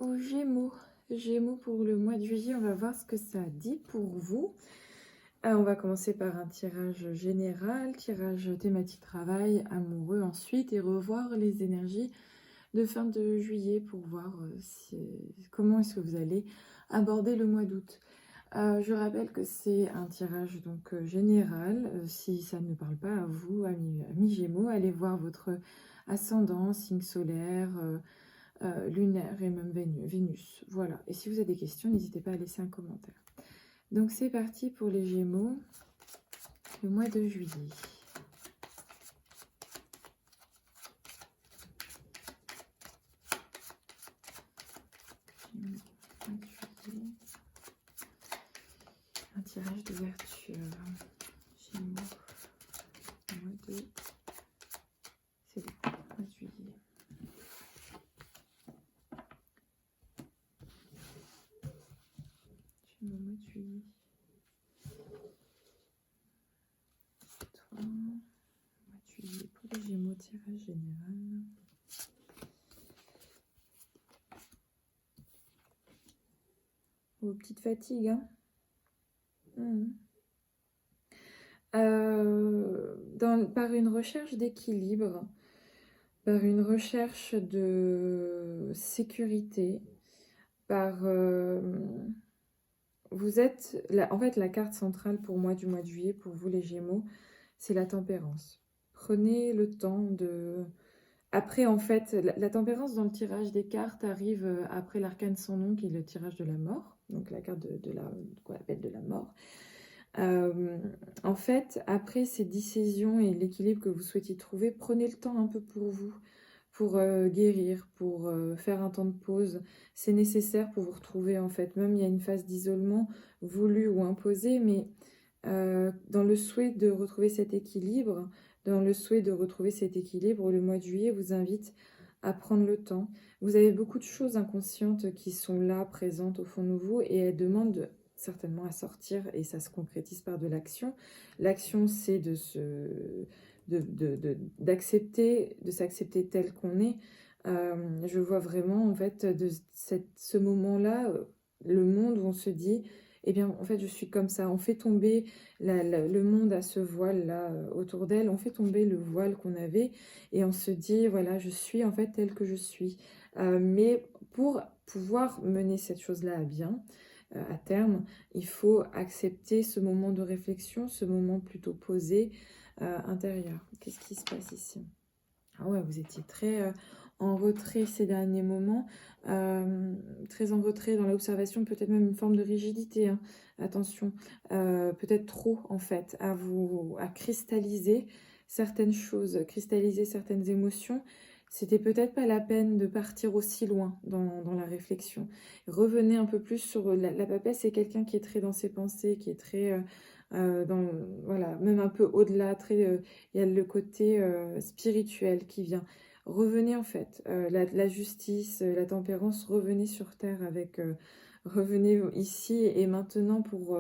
aux Gémeaux. Gémeaux pour le mois de juillet, on va voir ce que ça dit pour vous. On va commencer par un tirage général, tirage thématique travail, amoureux ensuite, et revoir les énergies de fin de juillet pour voir comment est-ce que vous allez aborder le mois d'août. Je rappelle que c'est un tirage donc général. Si ça ne parle pas à vous, amis Gémeaux, allez voir votre ascendant, signe solaire, lunaire et même Vénus. Voilà. Et si vous avez des questions, n'hésitez pas à laisser un commentaire. Donc c'est parti pour les Gémeaux, le mois de juillet. Un tirage d'ouverture. Gémeaux, le mois de... C'est le mois de juillet. Gémeaux, mois de juillet. Mois de juillet pour les Gémeaux, tirage général. Oh, petite fatigue, hein. Par une recherche d'équilibre, par une recherche de sécurité, vous êtes... En fait, la carte centrale pour moi du mois de juillet, pour vous les Gémeaux, c'est la tempérance. Prenez le temps de... Après, en fait, la tempérance dans le tirage des cartes arrive après l'arcane sans nom, qui est le tirage de la mort. Donc la carte qu'on appelle de la mort. En fait, après ces décisions et l'équilibre que vous souhaitez trouver, prenez le temps un peu pour vous, pour guérir, pour faire un temps de pause. C'est nécessaire pour vous retrouver, en fait. Même il y a une phase d'isolement voulu ou imposé, mais dans le souhait de retrouver cet équilibre, le mois de juillet vous invite à prendre le temps. Vous avez beaucoup de choses inconscientes qui sont là, présentes au fond de vous, et elles demandent certainement à sortir, et ça se concrétise par de l'action. L'action, c'est d'accepter, de s'accepter tel qu'on est. Je vois vraiment, en fait, ce moment-là, le monde où on se dit... Eh bien, en fait, je suis comme ça. On fait tomber le monde à ce voile-là autour d'elle. On fait tomber le voile qu'on avait et on se dit, voilà, je suis en fait telle que je suis. Mais pour pouvoir mener cette chose-là à bien, à terme, il faut accepter ce moment de réflexion, ce moment plutôt posé intérieur. Qu'est-ce qui se passe ici? Ah ouais, vous étiez très en retrait ces derniers moments, très en retrait dans l'observation, peut-être même une forme de rigidité, hein. Attention, peut-être trop en fait, à cristalliser certaines choses, cristalliser certaines émotions. C'était peut-être pas la peine de partir aussi loin dans la réflexion. Revenez un peu plus sur la papesse, c'est quelqu'un qui est très dans ses pensées, qui est très... voilà, même un peu au-delà, il y a le côté spirituel qui vient. Revenez en fait, la justice, la tempérance, revenez sur terre revenez ici et maintenant pour,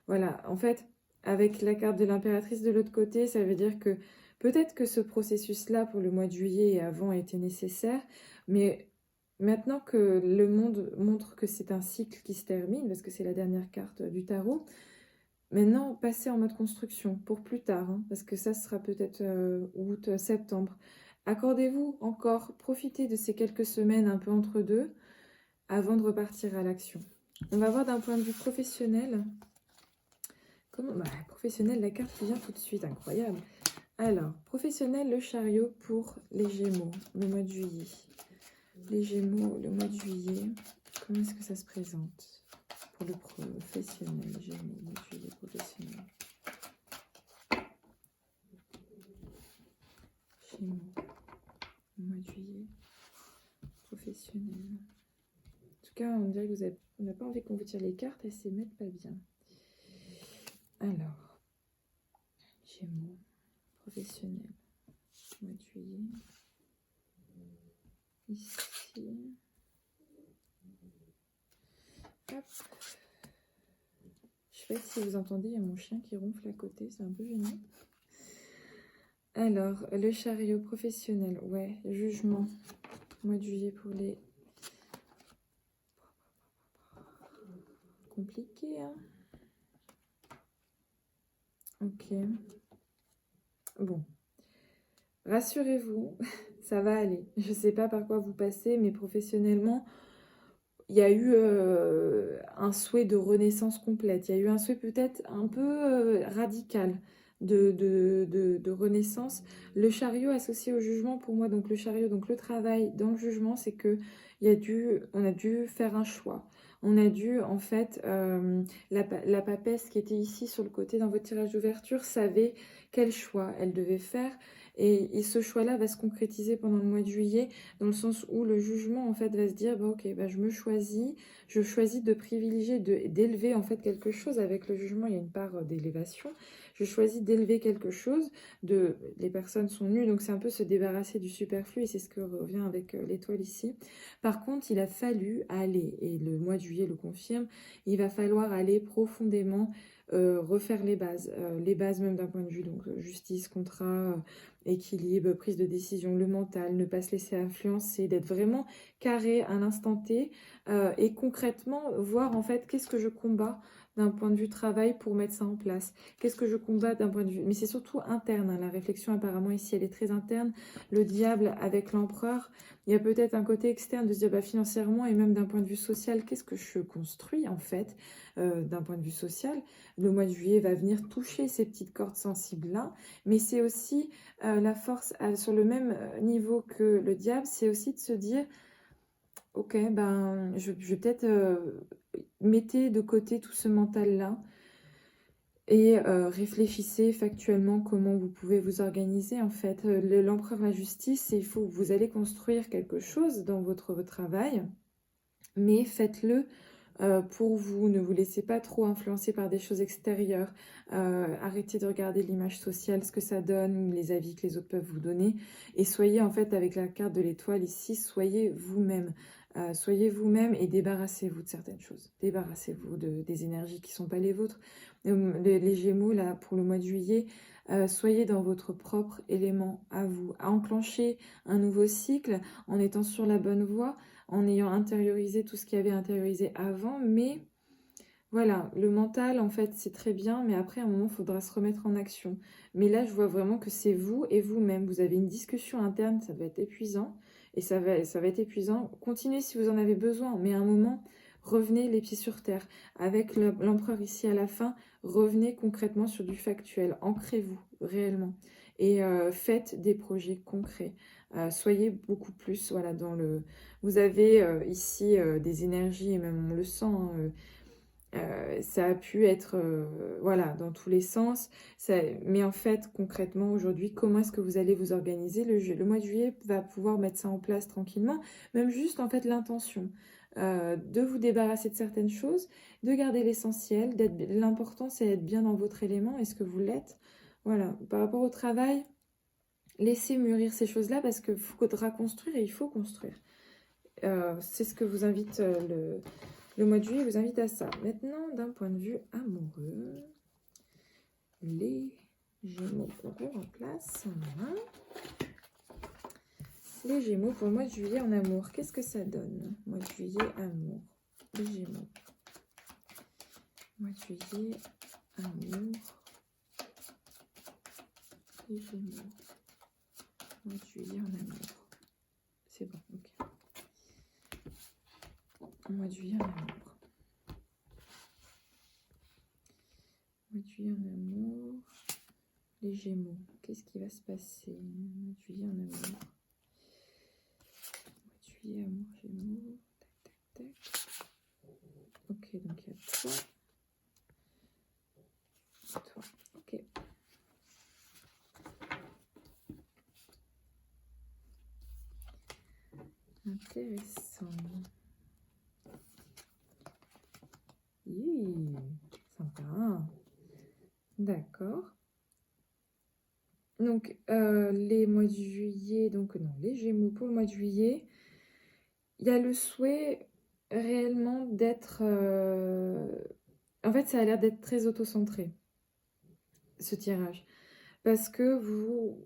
voilà, en fait, avec la carte de l'impératrice de l'autre côté, ça veut dire que peut-être que ce processus-là pour le mois de juillet et avant était nécessaire, mais maintenant que le monde montre que c'est un cycle qui se termine, parce que c'est la dernière carte du tarot, maintenant, passez en mode construction pour plus tard, hein, parce que ça sera peut-être août, septembre. Accordez-vous encore, profitez de ces quelques semaines un peu entre deux avant de repartir à l'action. On va voir d'un point de vue professionnel. Professionnel, la carte qui vient tout de suite, incroyable. Alors, professionnel, le chariot pour les Gémeaux, le mois de juillet. Les Gémeaux, le mois de juillet, comment est-ce que ça se présente pour le professionnel, Gémeaux, mois de juillet professionnel. Gémeaux, mois de juillet, professionnel. En tout cas, on dirait que on n'a pas envie qu'on vous tire les cartes, elles ne se mettent pas bien. Alors, Gémeaux, professionnel, mois de juillet. Ici. Hop. Je sais pas si vous entendez, il y a mon chien qui ronfle à côté, c'est un peu gênant. Alors, le chariot professionnel, ouais, jugement, mois de juillet pour les compliqué, hein. Ok. Bon. Rassurez-vous, ça va aller. Je ne sais pas par quoi vous passez, mais professionnellement, il y a eu un souhait de renaissance complète. Il y a eu un souhait peut-être un peu radical de renaissance. Le chariot associé au jugement, pour moi, donc le chariot, donc le travail dans le jugement, c'est que on a dû faire un choix. On a dû, en fait, la papesse qui était ici sur le côté dans votre tirage d'ouverture savait quel choix elle devait faire. Et ce choix-là va se concrétiser pendant le mois de juillet, dans le sens où le jugement, en fait, va se dire, bah, ok, bah, je choisis de privilégier, d'élever, en fait, quelque chose. Avec le jugement, il y a une part d'élévation. Je choisis d'élever quelque chose. Les personnes sont nues, donc c'est un peu se débarrasser du superflu, et c'est ce que revient avec l'étoile ici. Par contre, il a fallu aller, et le mois de juillet le confirme, il va falloir aller profondément refaire les bases même d'un point de vue, donc justice, contrat, équilibre, prise de décision, le mental, ne pas se laisser influencer, d'être vraiment carré à l'instant T et concrètement voir en fait qu'est-ce que je combats d'un point de vue travail pour mettre ça en place. Qu'est-ce que je combats d'un point de vue... Mais c'est surtout interne, hein, la réflexion apparemment ici elle est très interne. Le diable avec l'empereur, il y a peut-être un côté externe de se dire bah, financièrement et même d'un point de vue social, qu'est-ce que je construis en fait d'un point de vue social. Le mois de juillet va venir toucher ces petites cordes sensibles-là, mais c'est aussi la force sur le même niveau que le diable, c'est aussi de se dire, ok, ben, je vais peut-être mettez de côté tout ce mental-là et réfléchissez factuellement comment vous pouvez vous organiser. En fait, l'empereur, la justice, vous allez construire quelque chose dans votre travail, mais faites-le pour vous, ne vous laissez pas trop influencer par des choses extérieures. Arrêtez de regarder l'image sociale, ce que ça donne, les avis que les autres peuvent vous donner. Et soyez en fait, avec la carte de l'étoile ici, soyez vous-même. Soyez vous-même et débarrassez-vous de certaines choses. Débarrassez-vous des énergies qui ne sont pas les vôtres. Les Gémeaux, là, pour le mois de juillet, soyez dans votre propre élément à vous. À enclencher un nouveau cycle en étant sur la bonne voie, en ayant intériorisé tout ce qu'il y avait intériorisé avant, mais voilà, le mental, en fait, c'est très bien, mais après, à un moment, il faudra se remettre en action. Mais là, je vois vraiment que c'est vous et vous-même. Vous avez une discussion interne, ça va être épuisant, et ça va être épuisant. Continuez si vous en avez besoin, mais à un moment, revenez les pieds sur terre. Avec l'empereur ici à la fin, revenez concrètement sur du factuel. Ancrez-vous réellement et faites des projets concrets. Soyez beaucoup plus, voilà, dans le... Vous avez ici des énergies, et même on le sent, hein, ça a pu être voilà, dans tous les sens. Mais en fait, concrètement, aujourd'hui, comment est-ce que vous allez vous organiser? Le mois de juillet va pouvoir mettre ça en place tranquillement. Même juste, en fait, l'intention de vous débarrasser de certaines choses, de garder l'essentiel. L'important, c'est d'être bien dans votre élément. Est-ce que vous l'êtes? Voilà. Par rapport au travail, laissez mûrir ces choses-là parce qu'il faudra construire et il faut construire. C'est ce que vous invite le mois de juillet, vous invite à ça. Maintenant, d'un point de vue amoureux, les Gémeaux qu'on remplace. Voilà. Les Gémeaux pour le mois de juillet en amour. Qu'est-ce que ça donne? Mois de juillet, amour. Les Gémeaux. Mois de juillet, amour. Les Gémeaux. Mois de juillet en amour. C'est bon, ok. Mois de juillet en amour. Mois de juillet en amour. Les Gémeaux. Qu'est-ce qui va se passer? Mois de juillet en amour. Mois de juillet, amour, Gémeaux. Tac, tac, tac. Ok, donc il y a toi. Toi. Ok. Intéressant. Sympa. D'accord. Donc, les mois de juillet, donc non, les Gémeaux pour le mois de juillet, il y a le souhait réellement d'être... En fait, ça a l'air d'être très auto-centré, ce tirage. Parce que vous,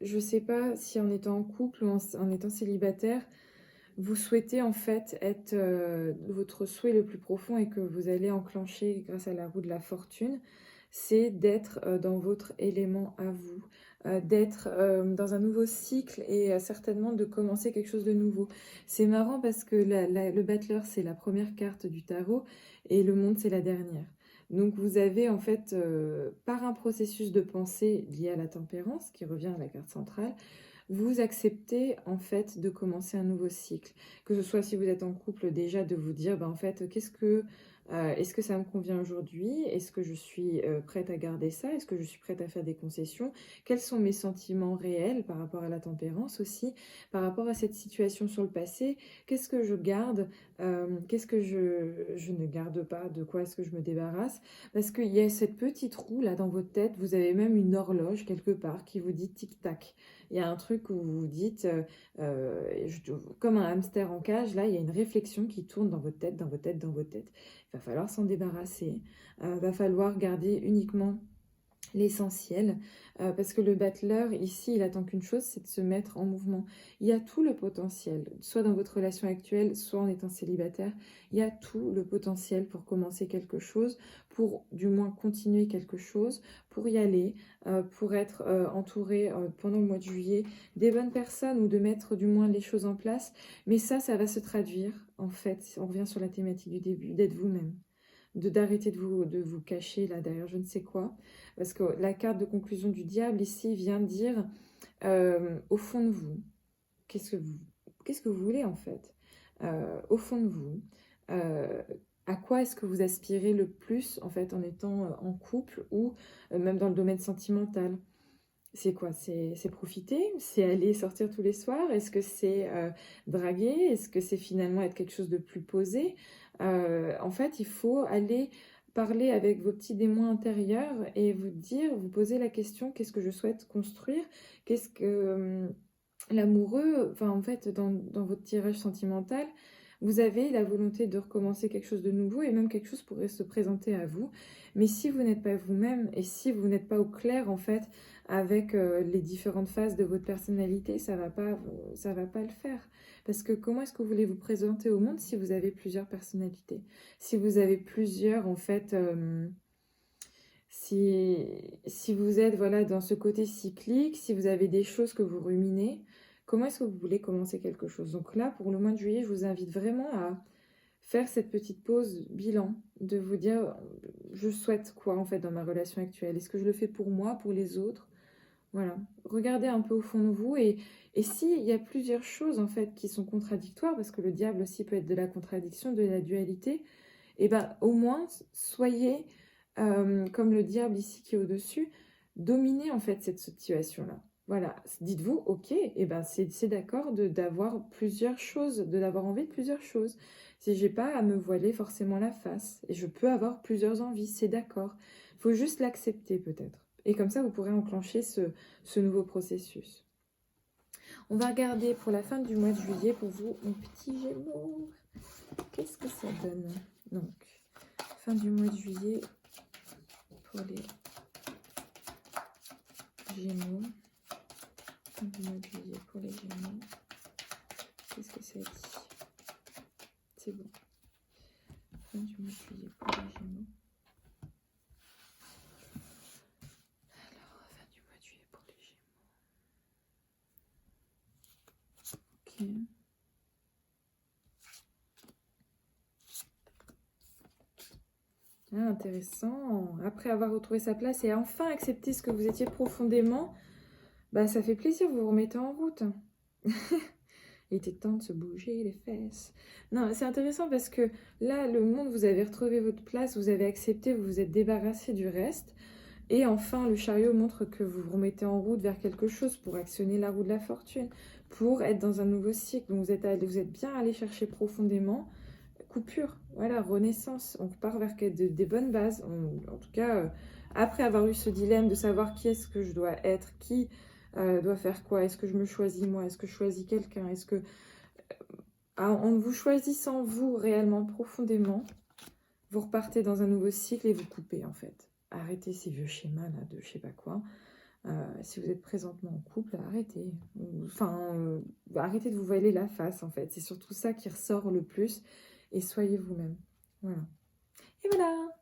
je sais pas si en étant en couple ou en étant célibataire, Vous souhaitez en fait être, votre souhait le plus profond et que vous allez enclencher grâce à la roue de la fortune, c'est d'être, dans votre élément à vous, d'être, dans un nouveau cycle et certainement de commencer quelque chose de nouveau. C'est marrant parce que le Battleur, c'est la première carte du tarot et le Monde, c'est la dernière. Donc vous avez en fait, par un processus de pensée lié à la tempérance, qui revient à la carte centrale, vous acceptez en fait de commencer un nouveau cycle. Que ce soit si vous êtes en couple déjà de vous dire, bah, en fait, est-ce que ça me convient aujourd'hui? Est-ce que je suis prête à garder ça? Est-ce que je suis prête à faire des concessions? Quels sont mes sentiments réels par rapport à la tempérance aussi? Par rapport à cette situation sur le passé, qu'est-ce que je garde? Qu'est-ce que je ne garde pas? De quoi est-ce que je me débarrasse? Parce qu'il y a cette petite roue là dans votre tête, vous avez même une horloge quelque part qui vous dit tic-tac. Il y a un truc où vous vous dites, comme un hamster en cage, là, il y a une réflexion qui tourne dans votre tête, dans votre tête, dans votre tête. Il va falloir s'en débarrasser. Il va falloir garder uniquement l'essentiel, parce que le battleur, ici, il attend qu'une chose, c'est de se mettre en mouvement. Il y a tout le potentiel, soit dans votre relation actuelle, soit en étant célibataire, il y a tout le potentiel pour commencer quelque chose, pour du moins continuer quelque chose, pour y aller, pour être entouré pendant le mois de juillet des bonnes personnes ou de mettre du moins les choses en place. Mais ça va se traduire, en fait, on revient sur la thématique du début, d'être vous-même, d'arrêter de vous cacher là derrière je ne sais quoi. Parce que la carte de conclusion du diable ici vient dire, au fond de vous, qu'est-ce que vous, qu'est-ce que vous voulez en fait? Au fond de vous, euh, à quoi est-ce que vous aspirez le plus en fait en étant en couple ou même dans le domaine sentimental? C'est quoi? C'est profiter? C'est aller sortir tous les soirs? Est-ce que c'est draguer? Est-ce que c'est finalement être quelque chose de plus posé? En fait, il faut aller parler avec vos petits démons intérieurs et vous dire, vous poser la question, qu'est-ce que je souhaite construire? Qu'est-ce que l'amoureux, enfin en fait, dans votre tirage sentimental, vous avez la volonté de recommencer quelque chose de nouveau et même quelque chose pourrait se présenter à vous. Mais si vous n'êtes pas vous-même et si vous n'êtes pas au clair en fait avec les différentes phases de votre personnalité, ça va pas le faire. Parce que comment est-ce que vous voulez vous présenter au monde si vous avez plusieurs personnalités? Si vous avez plusieurs en fait, si vous êtes voilà dans ce côté cyclique, si vous avez des choses que vous ruminez, comment est-ce que vous voulez commencer quelque chose? Donc là, pour le mois de juillet, je vous invite vraiment à faire cette petite pause bilan, de vous dire, je souhaite quoi en fait dans ma relation actuelle? Est-ce que je le fais pour moi, pour les autres? Voilà. Regardez un peu au fond de vous et s'il y a plusieurs choses en fait qui sont contradictoires, parce que le diable aussi peut être de la contradiction, de la dualité, et ben au moins soyez comme le diable ici qui est au-dessus, dominez en fait cette situation-là. Voilà, dites-vous, ok, et ben c'est d'accord d'avoir plusieurs choses, de d'avoir envie de plusieurs choses. Si j'ai pas à me voiler forcément la face, et je peux avoir plusieurs envies, c'est d'accord. Il faut juste l'accepter peut-être. Et comme ça, vous pourrez enclencher ce nouveau processus. On va regarder pour la fin du mois de juillet pour vous, mon petit Gémeaux. Qu'est-ce que ça donne? Donc, fin du mois de juillet pour les Gémeaux. Fin du mois de juillet pour les Gémeaux. Qu'est-ce que ça dit? C'est bon. Fin du mois de juillet pour les Gémeaux. Alors, fin du mois de juillet pour les Gémeaux. Ok. Ah, intéressant. Après avoir retrouvé sa place et enfin accepté ce que vous étiez profondément, bah ça fait plaisir, vous vous remettez en route. Il était temps de se bouger les fesses. Non, c'est intéressant parce que là, le monde, vous avez retrouvé votre place, vous avez accepté, vous vous êtes débarrassé du reste. Et enfin, le chariot montre que vous vous remettez en route vers quelque chose pour actionner la roue de la fortune, pour être dans un nouveau cycle. Donc vous êtes bien allé chercher profondément. Coupure, voilà, renaissance. On repart vers des bonnes bases. En tout cas, après avoir eu ce dilemme de savoir qui est-ce que je dois être, qui doit faire quoi, est-ce que je me choisis moi, est-ce que je choisis quelqu'un, est-ce que en vous choisissant vous réellement profondément, vous repartez dans un nouveau cycle et vous coupez en fait. Arrêtez ces vieux schémas là de je sais pas quoi. Si vous êtes présentement en couple, arrêtez. Enfin, arrêtez de vous voiler la face, en fait. C'est surtout ça qui ressort le plus. Et soyez vous-même. Voilà. Et voilà!